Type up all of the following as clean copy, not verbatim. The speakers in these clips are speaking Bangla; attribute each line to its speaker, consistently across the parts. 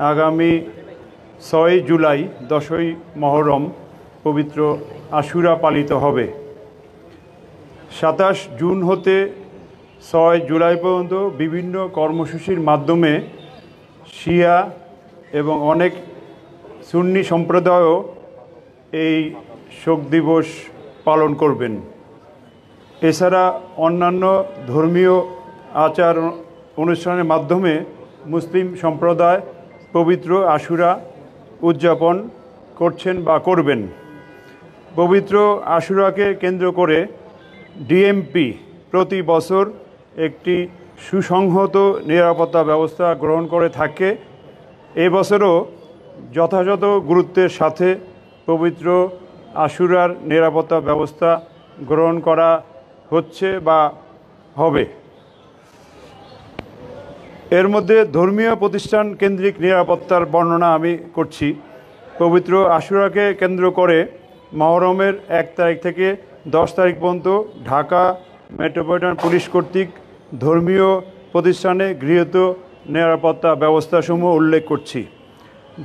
Speaker 1: আগামী 6 জুলাই 10ই মহরম পবিত্র আশুরা পালিত হবে। 27 জুন হতে 6 জুলাই পর্যন্ত বিভিন্ন কর্মসূচির মাধ্যমে শিয়া এবং অনেক সুন্নি সম্প্রদায়ও এই শোক দিবস পালন করবেন। এছাড়া অন্যান্য ধর্মীয় আচার অনুষ্ঠানের মাধ্যমে মুসলিম সম্প্রদায় পবিত্র আশুরা উদযাপন করছেন বা করবেন। পবিত্র আশুরাকে কেন্দ্র করে ডিএমপি প্রতি বছর একটি সুসংহত নিরাপত্তা ব্যবস্থা গ্রহণ করে থাকে। এই বছরও যথাযথ গুরুত্বের সাথে পবিত্র আশুরার নিরাপত্তা ব্যবস্থা গ্রহণ করা হচ্ছে বা হবে। এর মধ্যে ধর্মীয় প্রতিষ্ঠান কেন্দ্রিক নিরাপত্তার বর্ণনা আমি করছি। পবিত্র আশুরাকে কেন্দ্র করে মহরমের 1 তারিখ থেকে 10 তারিখ পর্যন্ত ঢাকা মেট্রোপলিটন পুলিশ কর্তৃক ধর্মীয় প্রতিষ্ঠানে গৃহীত নিরাপত্তা ব্যবস্থাসমূহ উল্লেখ করছি।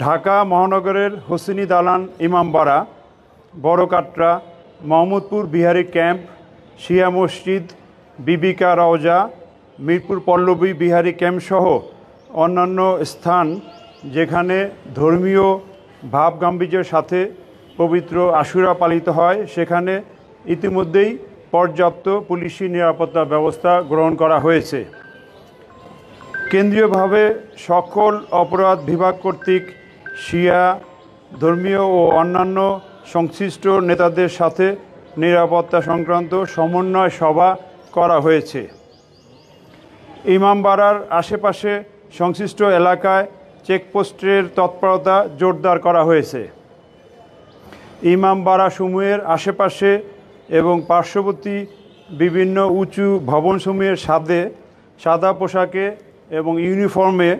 Speaker 1: ঢাকা মহানগরের হোসেনি দালান, ইমামবাড়া, বড় কাটরা, মোহাম্মদপুর বিহারি ক্যাম্প, শিয়া মসজিদ, বিবিকা রওজা, মিরপুর পল্লবী বিহারি ক্যাম্পসহ অন্যান্য স্থান যেখানে ধর্মীয় ভাব গাম্ভীর্যের সাথে পবিত্র আশুরা পালিত হয় সেখানে ইতিমধ্যেই পর্যাপ্ত পুলিশি নিরাপত্তা ব্যবস্থা গ্রহণ করা হয়েছে। কেন্দ্রীয়ভাবে সকল অপরাধ বিভাগ কর্তৃক শিয়া ধর্মীয় ও অন্যান্য সংশ্লিষ্ট নেতাদের সাথে নিরাপত্তা সংক্রান্ত সমন্বয় সভা করা হয়েছে। ইমামবাড়ার আশেপাশে সংশ্লিষ্ট এলাকায় চেকপোস্টের তৎপরতা জোরদার করা হয়েছে। ইমামবাড়া সমূহের আশেপাশে এবং পার্শ্ববর্তী বিভিন্ন উঁচু ভবনসমূহের সাদা পোশাকে এবং ইউনিফর্মে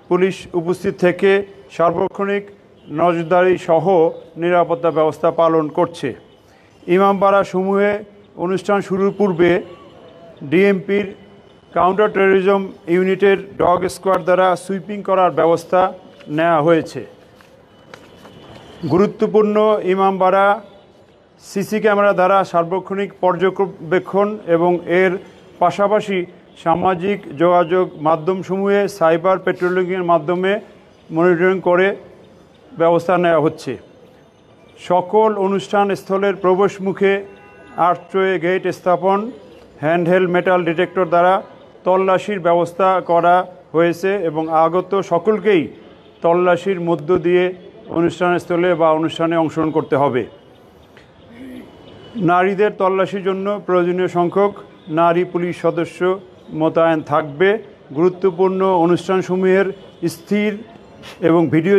Speaker 1: পুলিশ উপস্থিত থেকে সার্বক্ষণিক নজরদারি সহ নিরাপত্তা ব্যবস্থা পালন করছে। ইমামবাড়া সমূহে অনুষ্ঠান শুরুর পূর্বে ডিএমপির কাউন্টার টেরোরিজম ইউনিটের ডগ স্কোয়াড দ্বারা সুইপিং করার ব্যবস্থা নেওয়া হয়েছে। গুরুত্বপূর্ণ ইমামবাড়া সিসি ক্যামেরা দ্বারা সার্বক্ষণিক পর্যবেক্ষণ এবং এর পাশাপাশি সামাজিক যোগাযোগ মাধ্যমসমূহে সাইবার পেট্রোলিংয়ের মাধ্যমে মনিটরিং করে ব্যবস্থা নেওয়া হচ্ছে। সকল অনুষ্ঠান স্থলের প্রবেশমুখে আর্চওয়ে গেট স্থাপন, হ্যান্ডহেল্ড মেটাল ডিটেক্টর দ্বারা তল্লাশির ব্যবস্থা করা হয়েছে এবং আগত সকলকেই তল্লাশির মধ্য দিয়ে অনুষ্ঠানস্থলে বা অনুষ্ঠানে অংশগ্রহণ করতে হবে। নারীদের তল্লাশির জন্য প্রয়োজনীয় সংখ্যক নারী পুলিশ সদস্য মোতায়েন থাকবে। গুরুত্বপূর্ণ অনুষ্ঠানসমূহের স্থির এবং ভিডিও